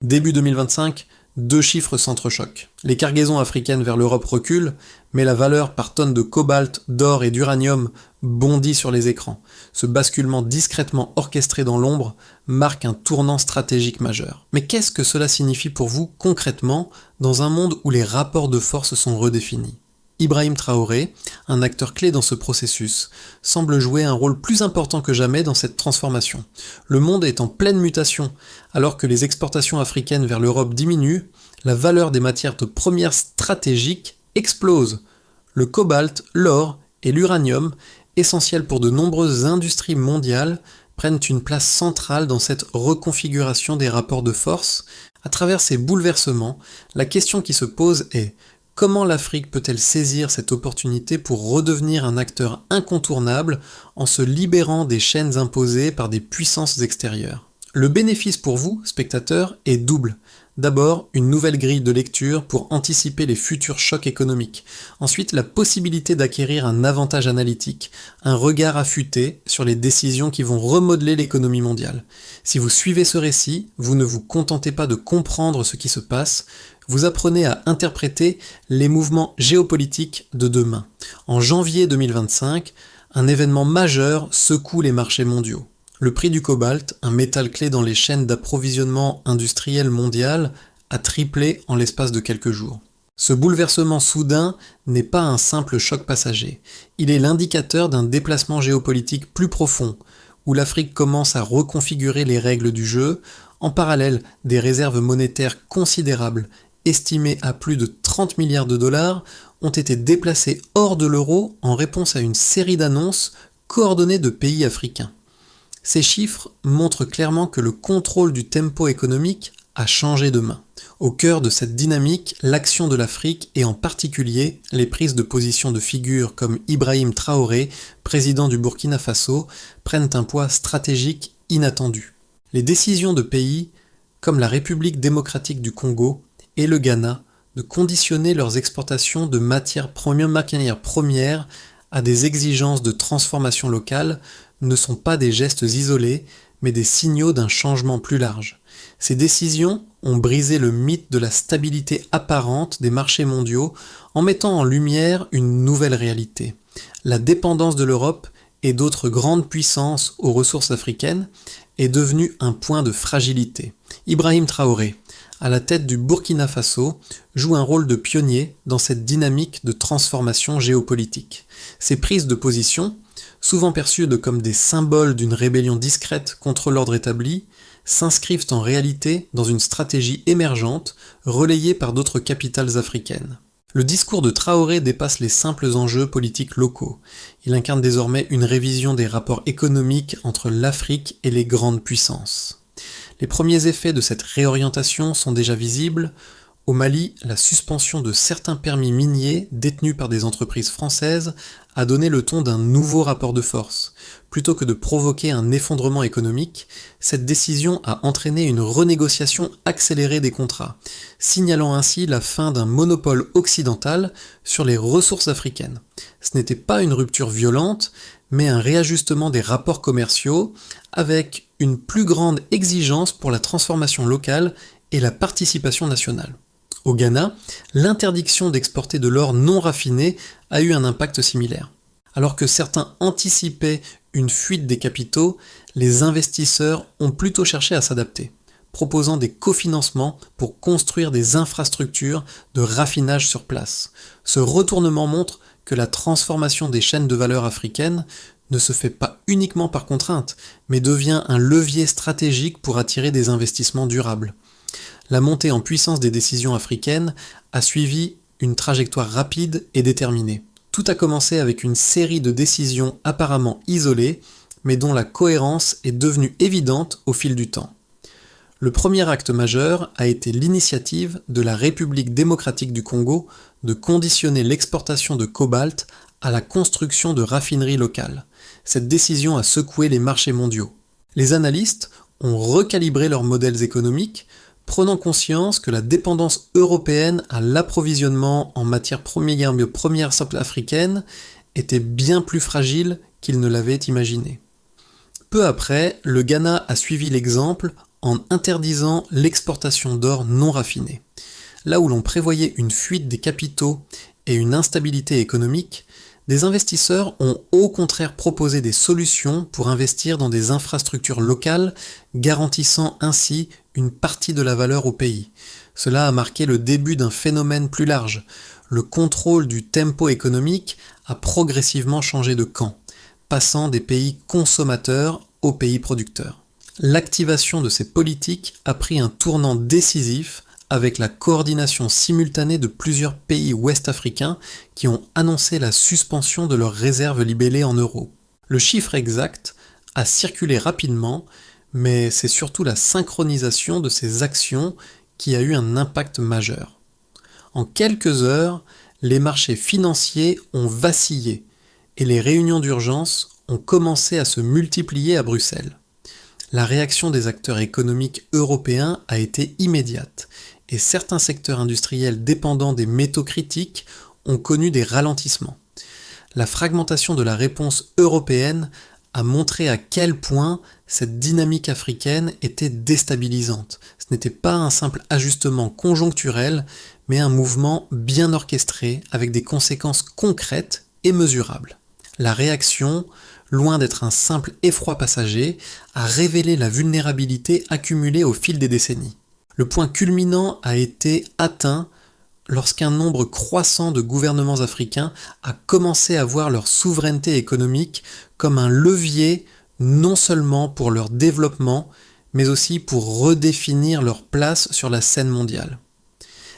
Début 2025, deux chiffres s'entrechoquent. Les cargaisons africaines vers l'Europe reculent, mais la valeur par tonne de cobalt, d'or et d'uranium bondit sur les écrans. Ce basculement discrètement orchestré dans l'ombre marque un tournant stratégique majeur. Mais qu'est-ce que cela signifie pour vous concrètement dans un monde où les rapports de force sont redéfinis ? Ibrahim Traoré, un acteur clé dans ce processus, semble jouer un rôle plus important que jamais dans cette transformation. Le monde est en pleine mutation. Alors que les exportations africaines vers l'Europe diminuent, la valeur des matières premières stratégiques explose. Le cobalt, l'or et l'uranium, essentiels pour de nombreuses industries mondiales, prennent une place centrale dans cette reconfiguration des rapports de force. À travers ces bouleversements, la question qui se pose est: comment l'Afrique peut-elle saisir cette opportunité pour redevenir un acteur incontournable en se libérant des chaînes imposées par des puissances extérieures ? Le bénéfice pour vous, spectateurs, est double. D'abord, une nouvelle grille de lecture pour anticiper les futurs chocs économiques. Ensuite, la possibilité d'acquérir un avantage analytique, un regard affûté sur les décisions qui vont remodeler l'économie mondiale. Si vous suivez ce récit, vous ne vous contentez pas de comprendre ce qui se passe, vous apprenez à interpréter les mouvements géopolitiques de demain. En janvier 2025, un événement majeur secoue les marchés mondiaux. Le prix du cobalt, un métal clé dans les chaînes d'approvisionnement industrielles mondiales, a triplé en l'espace de quelques jours. Ce bouleversement soudain n'est pas un simple choc passager. Il est l'indicateur d'un déplacement géopolitique plus profond, où l'Afrique commence à reconfigurer les règles du jeu. En parallèle, des réserves monétaires considérables, estimées à plus de 30 milliards de dollars, ont été déplacées hors de l'euro en réponse à une série d'annonces coordonnées de pays africains. Ces chiffres montrent clairement que le contrôle du tempo économique a changé de main. Au cœur de cette dynamique, l'action de l'Afrique et en particulier les prises de position de figures comme Ibrahim Traoré, président du Burkina Faso, prennent un poids stratégique inattendu. Les décisions de pays comme la République démocratique du Congo et le Ghana de conditionner leurs exportations de matières premières à des exigences de transformation locale ne sont pas des gestes isolés, mais des signaux d'un changement plus large. Ces décisions ont brisé le mythe de la stabilité apparente des marchés mondiaux en mettant en lumière une nouvelle réalité. La dépendance de l'Europe et d'autres grandes puissances aux ressources africaines est devenue un point de fragilité. Ibrahim Traoré, à la tête du Burkina Faso, joue un rôle de pionnier dans cette dynamique de transformation géopolitique. Ces prises de position, souvent perçues comme des symboles d'une rébellion discrète contre l'ordre établi, s'inscrivent en réalité dans une stratégie émergente relayée par d'autres capitales africaines. Le discours de Traoré dépasse les simples enjeux politiques locaux. Il incarne désormais une révision des rapports économiques entre l'Afrique et les grandes puissances. Les premiers effets de cette réorientation sont déjà visibles. Au Mali, la suspension de certains permis miniers détenus par des entreprises françaises a donné le ton d'un nouveau rapport de force. Plutôt que de provoquer un effondrement économique, cette décision a entraîné une renégociation accélérée des contrats, signalant ainsi la fin d'un monopole occidental sur les ressources africaines. Ce n'était pas une rupture violente, mais un réajustement des rapports commerciaux avec une plus grande exigence pour la transformation locale et la participation nationale. Au Ghana, l'interdiction d'exporter de l'or non raffiné a eu un impact similaire. Alors que certains anticipaient une fuite des capitaux, les investisseurs ont plutôt cherché à s'adapter, proposant des cofinancements pour construire des infrastructures de raffinage sur place. Ce retournement montre que la transformation des chaînes de valeur africaines ne se fait pas uniquement par contrainte, mais devient un levier stratégique pour attirer des investissements durables. La montée en puissance des décisions africaines a suivi une trajectoire rapide et déterminée. Tout a commencé avec une série de décisions apparemment isolées, mais dont la cohérence est devenue évidente au fil du temps. Le premier acte majeur a été l'initiative de la République démocratique du Congo de conditionner l'exportation de cobalt à la construction de raffineries locales. Cette décision a secoué les marchés mondiaux. Les analystes ont recalibré leurs modèles économiques, prenant conscience que la dépendance européenne à l'approvisionnement en matières premières africaines était bien plus fragile qu'ils ne l'avaient imaginé. Peu après, le Ghana a suivi l'exemple en interdisant l'exportation d'or non raffiné. Là où l'on prévoyait une fuite des capitaux et une instabilité économique, des investisseurs ont au contraire proposé des solutions pour investir dans des infrastructures locales, garantissant ainsi une partie de la valeur au pays. Cela a marqué le début d'un phénomène plus large. Le contrôle du tempo économique a progressivement changé de camp, passant des pays consommateurs aux pays producteurs. L'activation de ces politiques a pris un tournant décisif avec la coordination simultanée de plusieurs pays ouest-africains qui ont annoncé la suspension de leurs réserves libellées en euros. Le chiffre exact a circulé rapidement, mais c'est surtout la synchronisation de ces actions qui a eu un impact majeur. En quelques heures, les marchés financiers ont vacillé et les réunions d'urgence ont commencé à se multiplier à Bruxelles. La réaction des acteurs économiques européens a été immédiate et certains secteurs industriels dépendants des métaux critiques ont connu des ralentissements. La fragmentation de la réponse européenne a montré à quel point cette dynamique africaine était déstabilisante. Ce n'était pas un simple ajustement conjoncturel, mais un mouvement bien orchestré avec des conséquences concrètes et mesurables. La réaction, loin d'être un simple effroi passager, a révélé la vulnérabilité accumulée au fil des décennies. Le point culminant a été atteint lorsqu'un nombre croissant de gouvernements africains a commencé à voir leur souveraineté économique comme un levier non seulement pour leur développement, mais aussi pour redéfinir leur place sur la scène mondiale.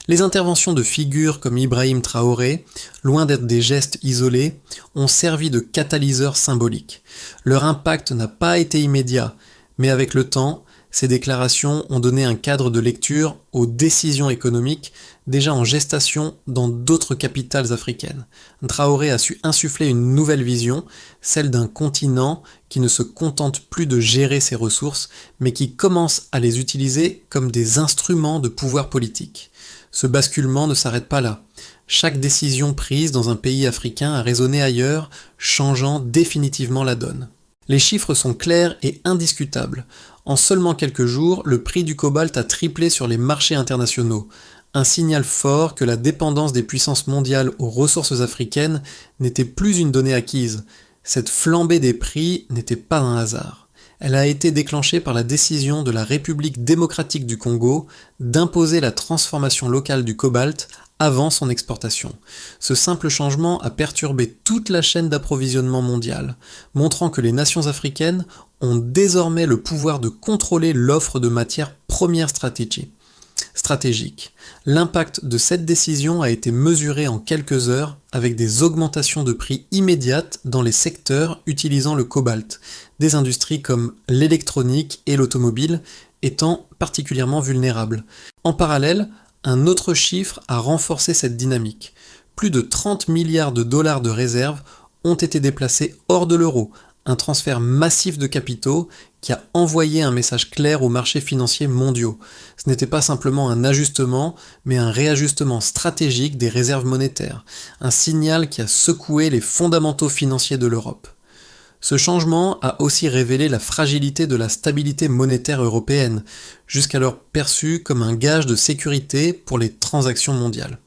Les interventions de figures comme Ibrahim Traoré, loin d'être des gestes isolés, ont servi de catalyseurs symboliques. Leur impact n'a pas été immédiat, mais avec le temps, ces déclarations ont donné un cadre de lecture aux décisions économiques déjà en gestation dans d'autres capitales africaines. Traoré a su insuffler une nouvelle vision, celle d'un continent qui ne se contente plus de gérer ses ressources, mais qui commence à les utiliser comme des instruments de pouvoir politique. Ce basculement ne s'arrête pas là. Chaque décision prise dans un pays africain a résonné ailleurs, changeant définitivement la donne. Les chiffres sont clairs et indiscutables. En seulement quelques jours, le prix du cobalt a triplé sur les marchés internationaux. Un signal fort que la dépendance des puissances mondiales aux ressources africaines n'était plus une donnée acquise. Cette flambée des prix n'était pas un hasard. Elle a été déclenchée par la décision de la République démocratique du Congo d'imposer la transformation locale du cobalt avant son exportation. Ce simple changement a perturbé toute la chaîne d'approvisionnement mondiale, montrant que les nations africaines ont désormais le pouvoir de contrôler l'offre de matières premières stratégiques. L'impact de cette décision a été mesuré en quelques heures avec des augmentations de prix immédiates dans les secteurs utilisant le cobalt, des industries comme l'électronique et l'automobile étant particulièrement vulnérables. En parallèle, un autre chiffre a renforcé cette dynamique. Plus de 30 milliards de dollars de réserves ont été déplacés hors de l'euro, un transfert massif de capitaux qui a envoyé un message clair aux marchés financiers mondiaux. Ce n'était pas simplement un ajustement, mais un réajustement stratégique des réserves monétaires, un signal qui a secoué les fondamentaux financiers de l'Europe. Ce changement a aussi révélé la fragilité de la stabilité monétaire européenne, jusqu'alors perçue comme un gage de sécurité pour les transactions mondiales.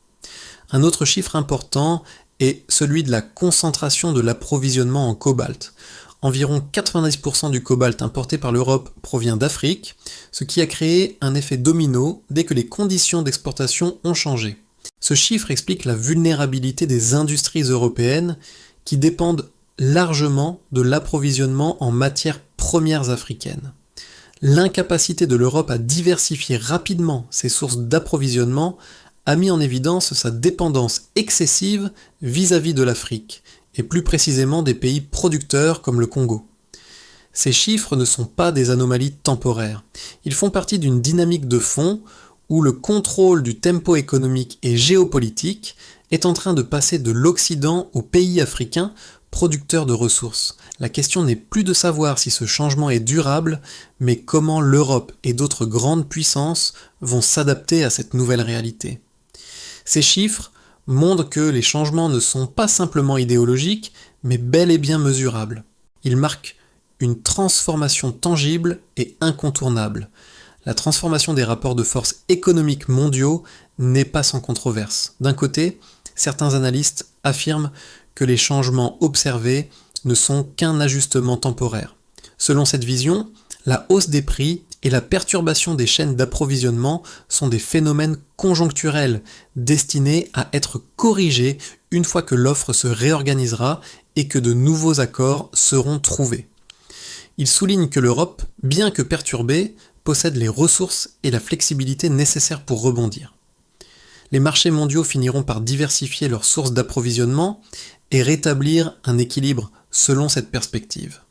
Un autre chiffre important est celui de la concentration de l'approvisionnement en cobalt. Environ 90% du cobalt importé par l'Europe provient d'Afrique, ce qui a créé un effet domino dès que les conditions d'exportation ont changé. Ce chiffre explique la vulnérabilité des industries européennes qui dépendent largement de l'approvisionnement en matières premières africaines. L'incapacité de l'Europe à diversifier rapidement ses sources d'approvisionnement a mis en évidence sa dépendance excessive vis-à-vis de l'Afrique, et plus précisément des pays producteurs comme le Congo. Ces chiffres ne sont pas des anomalies temporaires. Ils font partie d'une dynamique de fond où le contrôle du tempo économique et géopolitique est en train de passer de l'Occident aux pays africains producteurs de ressources. La question n'est plus de savoir si ce changement est durable, mais comment l'Europe et d'autres grandes puissances vont s'adapter à cette nouvelle réalité. Ces chiffres montrent que les changements ne sont pas simplement idéologiques, mais bel et bien mesurables. Ils marquent une transformation tangible et incontournable. La transformation des rapports de force économiques mondiaux n'est pas sans controverse. D'un côté, certains analystes affirment que les changements observés ne sont qu'un ajustement temporaire. Selon cette vision, la hausse des prix et la perturbation des chaînes d'approvisionnement sont des phénomènes conjoncturels destinés à être corrigés une fois que l'offre se réorganisera et que de nouveaux accords seront trouvés. Il souligne que l'Europe, bien que perturbée, possède les ressources et la flexibilité nécessaires pour rebondir. Les marchés mondiaux finiront par diversifier leurs sources d'approvisionnement et rétablir un équilibre selon cette perspective.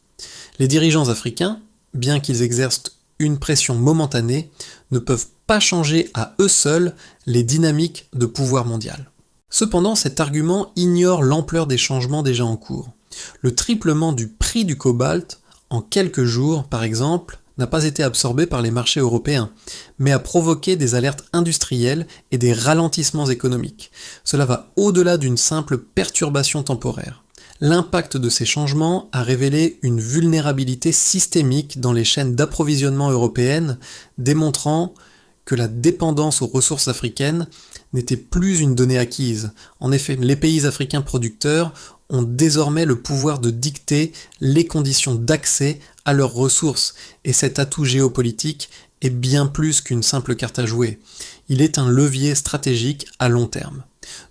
Les dirigeants africains, bien qu'ils exercent une pression momentanée, ne peuvent pas changer à eux seuls les dynamiques de pouvoir mondial. Cependant, cet argument ignore l'ampleur des changements déjà en cours. Le triplement du prix du cobalt en quelques jours, par exemple, n'a pas été absorbé par les marchés européens, mais a provoqué des alertes industrielles et des ralentissements économiques. Cela va au-delà d'une simple perturbation temporaire. L'impact de ces changements a révélé une vulnérabilité systémique dans les chaînes d'approvisionnement européennes, démontrant que la dépendance aux ressources africaines n'était plus une donnée acquise. En effet, les pays africains producteurs ont désormais le pouvoir de dicter les conditions d'accès à leurs ressources, et cet atout géopolitique est bien plus qu'une simple carte à jouer. Il est un levier stratégique à long terme.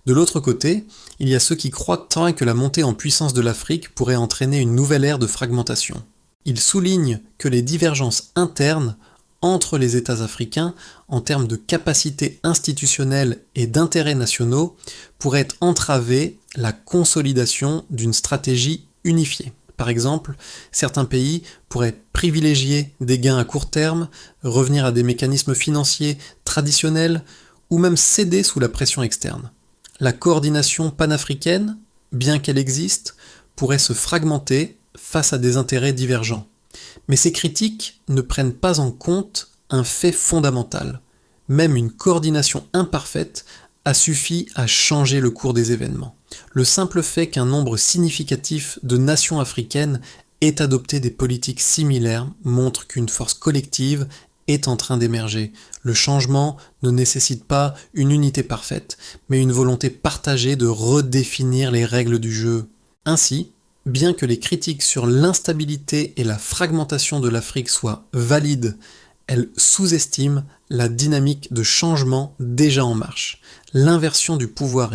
De l'autre côté, il y a ceux qui croient tant que la montée en puissance de l'Afrique pourrait entraîner une nouvelle ère de fragmentation. Ils soulignent que les divergences internes entre les États africains en termes de capacité institutionnelle et d'intérêts nationaux pourraient entraver la consolidation d'une stratégie unifiée. Par exemple, certains pays pourraient privilégier des gains à court terme, revenir à des mécanismes financiers traditionnels ou même céder sous la pression externe. La coordination panafricaine, bien qu'elle existe, pourrait se fragmenter face à des intérêts divergents. Mais ces critiques ne prennent pas en compte un fait fondamental. Même une coordination imparfaite a suffi à changer le cours des événements. Le simple fait qu'un nombre significatif de nations africaines ait adopté des politiques similaires montre qu'une force collective est en train d'émerger. Le changement ne nécessite pas une unité parfaite, mais une volonté partagée de redéfinir les règles du jeu. Ainsi, bien que les critiques sur l'instabilité et la fragmentation de l'Afrique soient valides, elles sous-estiment la dynamique de changement déjà en marche. L'inversion du pouvoir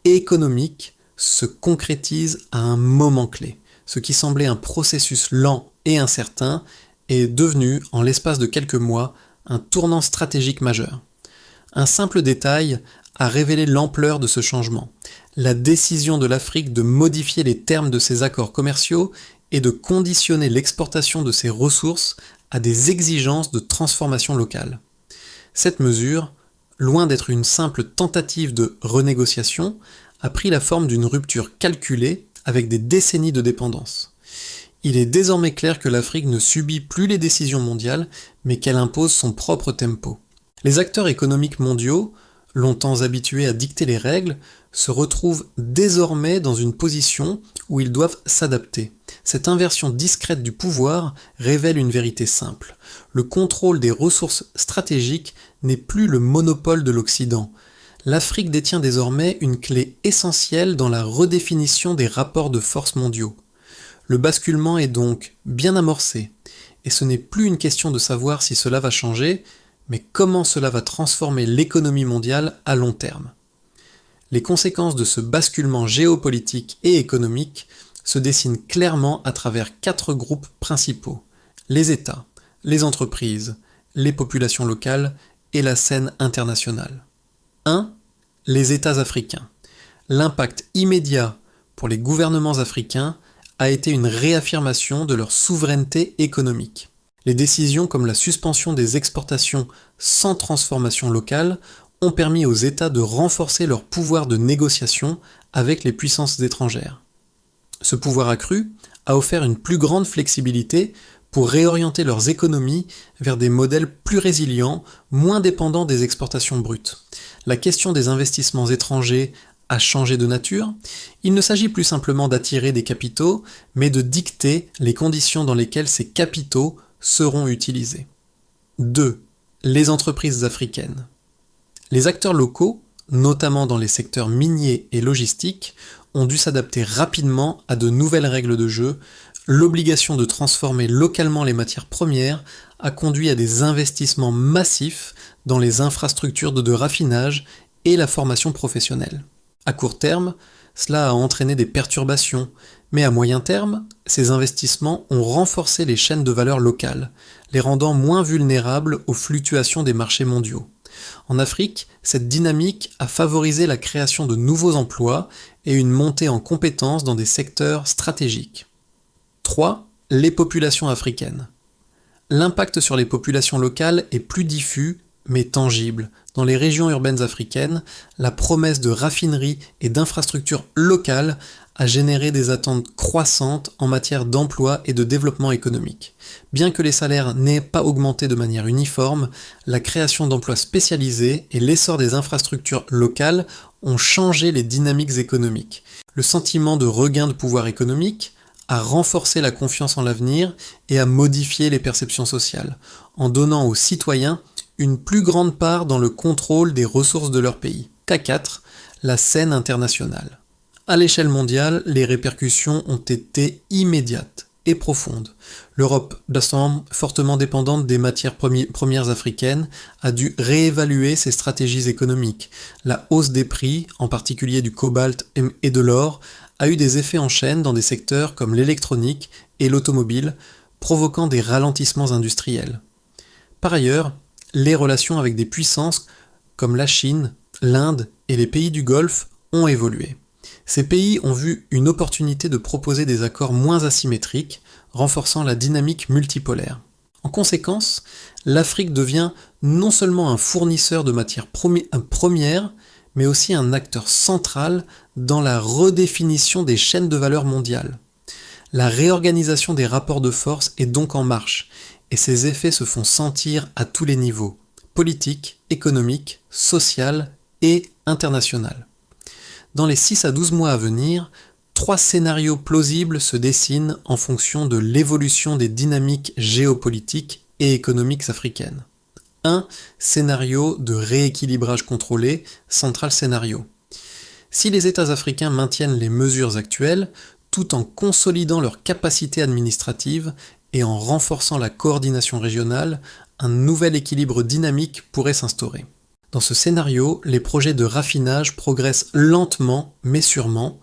économique se concrétise à un moment clé. Ce qui semblait un processus lent et incertain est devenu, en l'espace de quelques mois, un tournant stratégique majeur. Un simple détail a révélé l'ampleur de ce changement. La décision de l'Afrique de modifier les termes de ses accords commerciaux et de conditionner l'exportation de ses ressources à des exigences de transformation locale. Cette mesure, loin d'être une simple tentative de renégociation, a pris la forme d'une rupture calculée avec des décennies de dépendance. Il est désormais clair que l'Afrique ne subit plus les décisions mondiales, mais qu'elle impose son propre tempo. Les acteurs économiques mondiaux, longtemps habitués à dicter les règles, se retrouvent désormais dans une position où ils doivent s'adapter. Cette inversion discrète du pouvoir révèle une vérité simple. Le contrôle des ressources stratégiques n'est plus le monopole de l'Occident. L'Afrique détient désormais une clé essentielle dans la redéfinition des rapports de force mondiaux. Le basculement est donc bien amorcé, et ce n'est plus une question de savoir si cela va changer, mais comment cela va transformer l'économie mondiale à long terme. Les conséquences de ce basculement géopolitique et économique se dessinent clairement à travers 4 groupes principaux: les États, les entreprises, les populations locales et la scène internationale. 1. Les États africains. L'impact immédiat pour les gouvernements africains a été une réaffirmation de leur souveraineté économique. Les décisions comme la suspension des exportations sans transformation locale ont permis aux États de renforcer leur pouvoir de négociation avec les puissances étrangères. Ce pouvoir accru a offert une plus grande flexibilité pour réorienter leurs économies vers des modèles plus résilients, moins dépendants des exportations brutes. La question des investissements étrangers a changé de nature. Il ne s'agit plus simplement d'attirer des capitaux, mais de dicter les conditions dans lesquelles ces capitaux seront utilisés. 2. Les entreprises africaines. Les acteurs locaux, notamment dans les secteurs miniers et logistiques, ont dû s'adapter rapidement à de nouvelles règles de jeu. L'obligation de transformer localement les matières premières a conduit à des investissements massifs dans les infrastructures de raffinage et la formation professionnelle. À court terme, cela a entraîné des perturbations, mais à moyen terme, ces investissements ont renforcé les chaînes de valeur locales, les rendant moins vulnérables aux fluctuations des marchés mondiaux. En Afrique, cette dynamique a favorisé la création de nouveaux emplois et une montée en compétences dans des secteurs stratégiques. 3. Les populations africaines. L'impact sur les populations locales est plus diffus, mais tangible. Dans les régions urbaines africaines, la promesse de raffineries et d'infrastructures locales a généré des attentes croissantes en matière d'emploi et de développement économique. Bien que les salaires n'aient pas augmenté de manière uniforme, la création d'emplois spécialisés et l'essor des infrastructures locales ont changé les dynamiques économiques. Le sentiment de regain de pouvoir économique a renforcé la confiance en l'avenir et a modifié les perceptions sociales, en donnant aux citoyens une plus grande part dans le contrôle des ressources de leur pays. K4, la scène internationale. À l'échelle mondiale, les répercussions ont été immédiates et profondes. L'Europe, d'ensemble fortement dépendante des matières premières africaines, a dû réévaluer ses stratégies économiques. La hausse des prix, en particulier du cobalt et de l'or, a eu des effets en chaîne dans des secteurs comme l'électronique et l'automobile, provoquant des ralentissements industriels. Par ailleurs, les relations avec des puissances comme la Chine, l'Inde et les pays du Golfe ont évolué. Ces pays ont vu une opportunité de proposer des accords moins asymétriques, renforçant la dynamique multipolaire. En conséquence, l'Afrique devient non seulement un fournisseur de matières premières, mais aussi un acteur central dans la redéfinition des chaînes de valeur mondiales. La réorganisation des rapports de force est donc en marche, et ses effets se font sentir à tous les niveaux, politique, économique, social et international. Dans les 6 à 12 mois à venir, 3 scénarios plausibles se dessinent en fonction de l'évolution des dynamiques géopolitiques et économiques africaines. 1. Scénario de rééquilibrage contrôlé, central scénario. Si les États africains maintiennent les mesures actuelles, tout en consolidant leur capacité administrative et en renforçant la coordination régionale, un nouvel équilibre dynamique pourrait s'instaurer. Dans ce scénario, les projets de raffinage progressent lentement mais sûrement,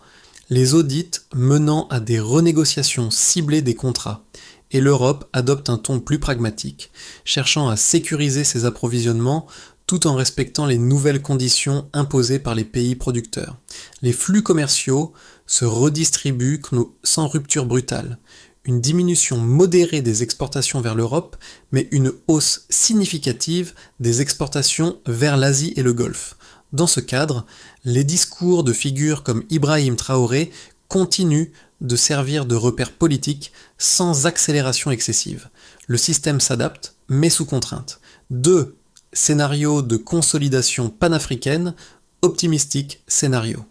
les audits menant à des renégociations ciblées des contrats, et l'Europe adopte un ton plus pragmatique, cherchant à sécuriser ses approvisionnements tout en respectant les nouvelles conditions imposées par les pays producteurs. Les flux commerciaux se redistribuent sans rupture brutale. Une diminution modérée des exportations vers l'Europe, mais une hausse significative des exportations vers l'Asie et le Golfe. Dans ce cadre, les discours de figures comme Ibrahim Traoré continuent de servir de repère politique sans accélération excessive. Le système s'adapte, mais sous contrainte. 2. Scénario de consolidation panafricaine, optimistique scénario.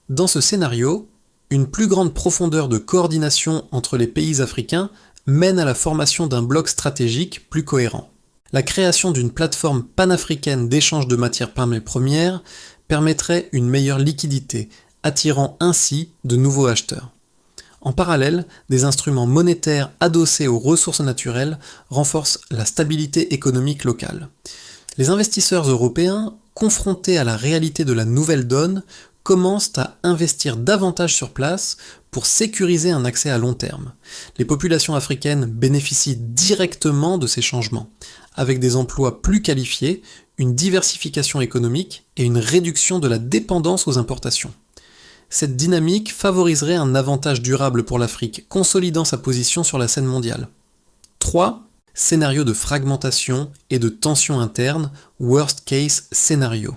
Dans ce scénario, une plus grande profondeur de coordination entre les pays africains mène à la formation d'un bloc stratégique plus cohérent. La création d'une plateforme panafricaine d'échange de matières premières permettrait une meilleure liquidité, attirant ainsi de nouveaux acheteurs. En parallèle, des instruments monétaires adossés aux ressources naturelles renforcent la stabilité économique locale. Les investisseurs européens, confrontés à la réalité de la nouvelle donne, commencent à investir davantage sur place pour sécuriser un accès à long terme. Les populations africaines bénéficient directement de ces changements, avec des emplois plus qualifiés, une diversification économique et une réduction de la dépendance aux importations. Cette dynamique favoriserait un avantage durable pour l'Afrique, consolidant sa position sur la scène mondiale. 3. Scénario de fragmentation et de tension interne, worst case scénario.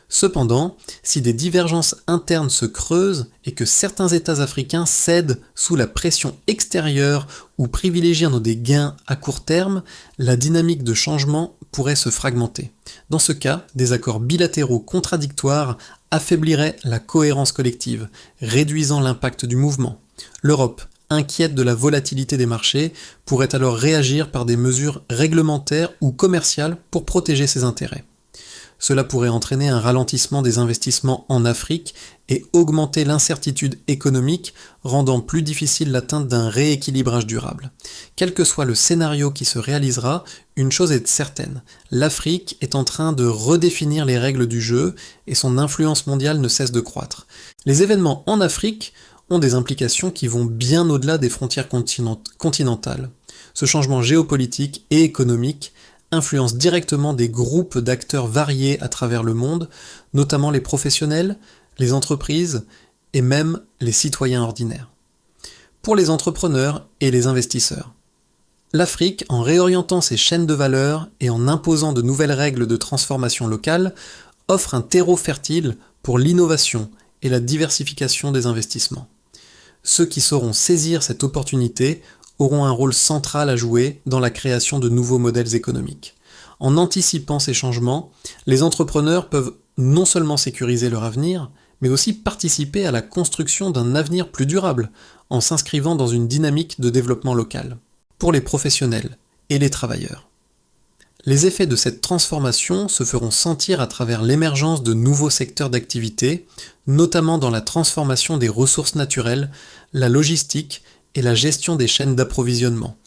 Cependant, si des divergences internes se creusent et que certains États africains cèdent sous la pression extérieure ou privilégient des gains à court terme, la dynamique de changement pourrait se fragmenter. Dans ce cas, des accords bilatéraux contradictoires affaibliraient la cohérence collective, réduisant l'impact du mouvement. L'Europe, inquiète de la volatilité des marchés, pourrait alors réagir par des mesures réglementaires ou commerciales pour protéger ses intérêts. Cela pourrait entraîner un ralentissement des investissements en Afrique et augmenter l'incertitude économique, rendant plus difficile l'atteinte d'un rééquilibrage durable. Quel que soit le scénario qui se réalisera, une chose est certaine, l'Afrique est en train de redéfinir les règles du jeu et son influence mondiale ne cesse de croître. Les événements en Afrique ont des implications qui vont bien au-delà des frontières continentales. Ce changement géopolitique et économique influence directement des groupes d'acteurs variés à travers le monde, notamment les professionnels, les entreprises et même les citoyens ordinaires. Pour les entrepreneurs et les investisseurs, l'Afrique, en réorientant ses chaînes de valeur et en imposant de nouvelles règles de transformation locale, offre un terreau fertile pour l'innovation et la diversification des investissements. Ceux qui sauront saisir cette opportunité auront un rôle central à jouer dans la création de nouveaux modèles économiques. En anticipant ces changements, les entrepreneurs peuvent non seulement sécuriser leur avenir, mais aussi participer à la construction d'un avenir plus durable, en s'inscrivant dans une dynamique de développement local. Pour les professionnels et les travailleurs. Les effets de cette transformation se feront sentir à travers l'émergence de nouveaux secteurs d'activité, notamment dans la transformation des ressources naturelles, la logistique et la gestion des chaînes d'approvisionnement.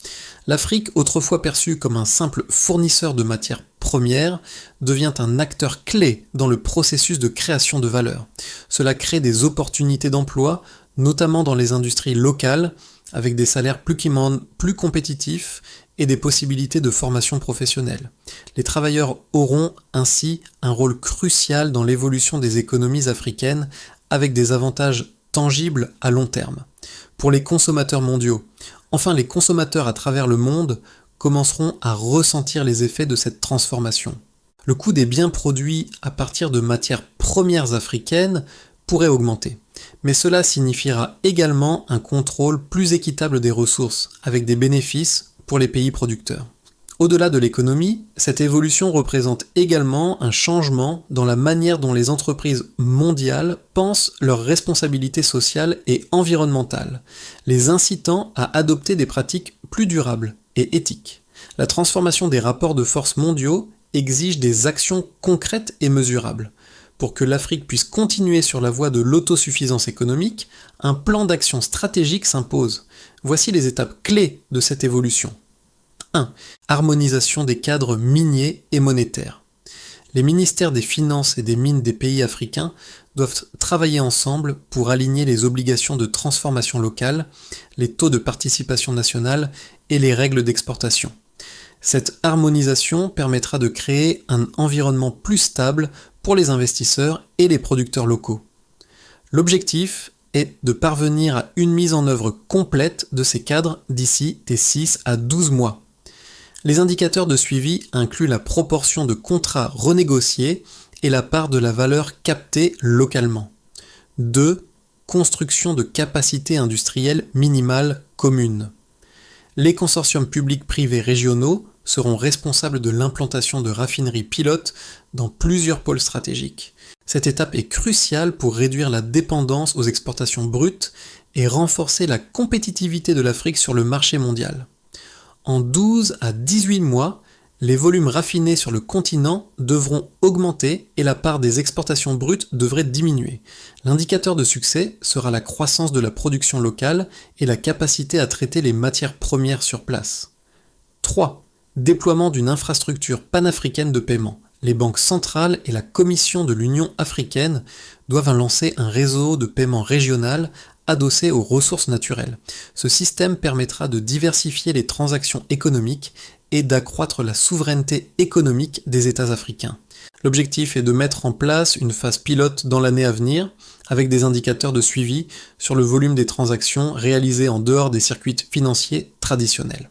L'Afrique, autrefois perçue comme un simple fournisseur de matières premières, devient un acteur clé dans le processus de création de valeur. Cela crée des opportunités d'emploi, notamment dans les industries locales, avec des salaires plus compétitifs et des possibilités de formation professionnelle. Les travailleurs auront ainsi un rôle crucial dans l'évolution des économies africaines, avec des avantages tangibles à long terme. Pour les consommateurs mondiaux, enfin les consommateurs à travers le monde commenceront à ressentir les effets de cette transformation. Le coût des biens produits à partir de matières premières africaines pourrait augmenter, mais cela signifiera également un contrôle plus équitable des ressources, avec des bénéfices pour les pays producteurs. Au-delà de l'économie, cette évolution représente également un changement dans la manière dont les entreprises mondiales pensent leurs responsabilités sociales et environnementales, les incitant à adopter des pratiques plus durables et éthiques. La transformation des rapports de force mondiaux exige des actions concrètes et mesurables. Pour que l'Afrique puisse continuer sur la voie de l'autosuffisance économique, un plan d'action stratégique s'impose. Voici les étapes clés de cette évolution. 1. Harmonisation des cadres miniers et monétaires. Les ministères des Finances et des Mines des pays africains doivent travailler ensemble pour aligner les obligations de transformation locale, les taux de participation nationale et les règles d'exportation. Cette harmonisation permettra de créer un environnement plus stable pour les investisseurs et les producteurs locaux. L'objectif est de parvenir à une mise en œuvre complète de ces cadres d'ici des 6 à 12 mois. Les indicateurs de suivi incluent la proportion de contrats renégociés et la part de la valeur captée localement. 2. Construction de capacités industrielles minimales communes. Les consortiums publics-privés régionaux seront responsables de l'implantation de raffineries pilotes dans plusieurs pôles stratégiques. Cette étape est cruciale pour réduire la dépendance aux exportations brutes et renforcer la compétitivité de l'Afrique sur le marché mondial. En 12 à 18 mois, les volumes raffinés sur le continent devront augmenter et la part des exportations brutes devrait diminuer. L'indicateur de succès sera la croissance de la production locale et la capacité à traiter les matières premières sur place. 3. Déploiement d'une infrastructure panafricaine de paiement. Les banques centrales et la Commission de l'Union africaine doivent lancer un réseau de paiement régional adossé aux ressources naturelles. Ce système permettra de diversifier les transactions économiques et d'accroître la souveraineté économique des États africains. L'objectif est de mettre en place une phase pilote dans l'année à venir, avec des indicateurs de suivi sur le volume des transactions réalisées en dehors des circuits financiers traditionnels.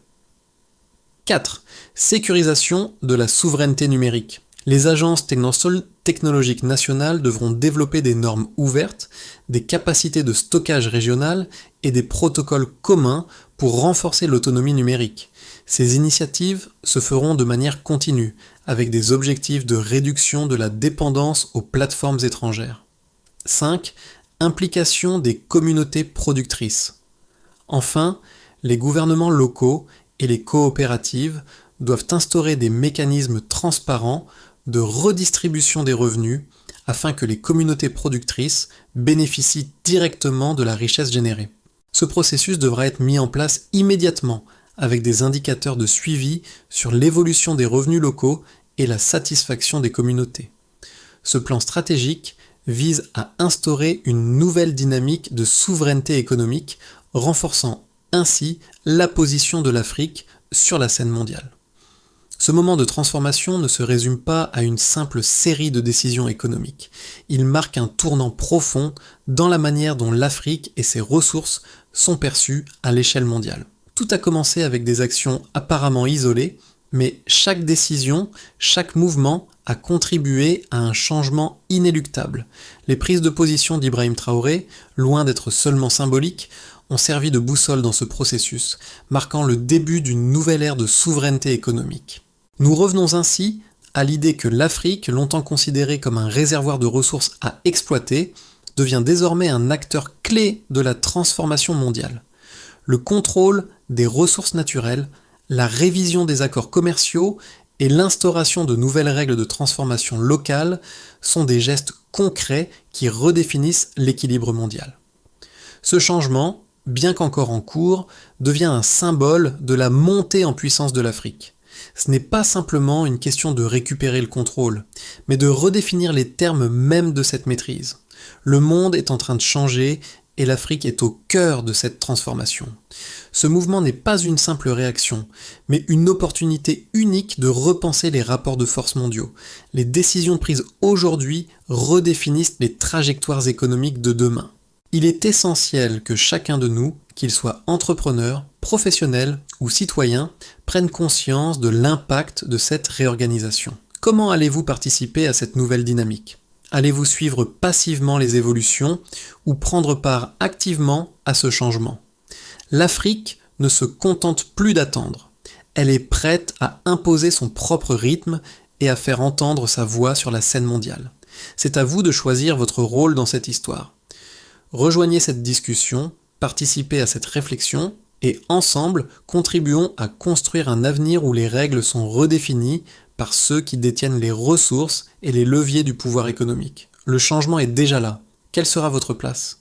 4. Sécurisation de la souveraineté numérique. Les agences technologiques nationales devront développer des normes ouvertes, des capacités de stockage régionales et des protocoles communs pour renforcer l'autonomie numérique. Ces initiatives se feront de manière continue, avec des objectifs de réduction de la dépendance aux plateformes étrangères. 5. Implication des communautés productrices. Enfin, les gouvernements locaux et les coopératives doivent instaurer des mécanismes transparents de redistribution des revenus afin que les communautés productrices bénéficient directement de la richesse générée. Ce processus devra être mis en place immédiatement avec des indicateurs de suivi sur l'évolution des revenus locaux et la satisfaction des communautés. Ce plan stratégique vise à instaurer une nouvelle dynamique de souveraineté économique, renforçant ainsi la position de l'Afrique sur la scène mondiale. Ce moment de transformation ne se résume pas à une simple série de décisions économiques. Il marque un tournant profond dans la manière dont l'Afrique et ses ressources sont perçues à l'échelle mondiale. Tout a commencé avec des actions apparemment isolées, mais chaque décision, chaque mouvement a contribué à un changement inéluctable. Les prises de position d'Ibrahim Traoré, loin d'être seulement symboliques, ont servi de boussole dans ce processus, marquant le début d'une nouvelle ère de souveraineté économique. Nous revenons ainsi à l'idée que l'Afrique, longtemps considérée comme un réservoir de ressources à exploiter, devient désormais un acteur clé de la transformation mondiale. Le contrôle des ressources naturelles, la révision des accords commerciaux et l'instauration de nouvelles règles de transformation locale sont des gestes concrets qui redéfinissent l'équilibre mondial. Ce changement, bien qu'encore en cours, devient un symbole de la montée en puissance de l'Afrique. Ce n'est pas simplement une question de récupérer le contrôle, mais de redéfinir les termes mêmes de cette maîtrise. Le monde est en train de changer et l'Afrique est au cœur de cette transformation. Ce mouvement n'est pas une simple réaction, mais une opportunité unique de repenser les rapports de force mondiaux. Les décisions prises aujourd'hui redéfinissent les trajectoires économiques de demain. Il est essentiel que chacun de nous, qu'il soit entrepreneur, professionnel ou citoyen, prenne conscience de l'impact de cette réorganisation. Comment allez-vous participer à cette nouvelle dynamique ? Allez-vous suivre passivement les évolutions ou prendre part activement à ce changement ? L'Afrique ne se contente plus d'attendre. Elle est prête à imposer son propre rythme et à faire entendre sa voix sur la scène mondiale. C'est à vous de choisir votre rôle dans cette histoire. Rejoignez cette discussion, participez à cette réflexion et ensemble, contribuons à construire un avenir où les règles sont redéfinies par ceux qui détiennent les ressources et les leviers du pouvoir économique. Le changement est déjà là. Quelle sera votre place ?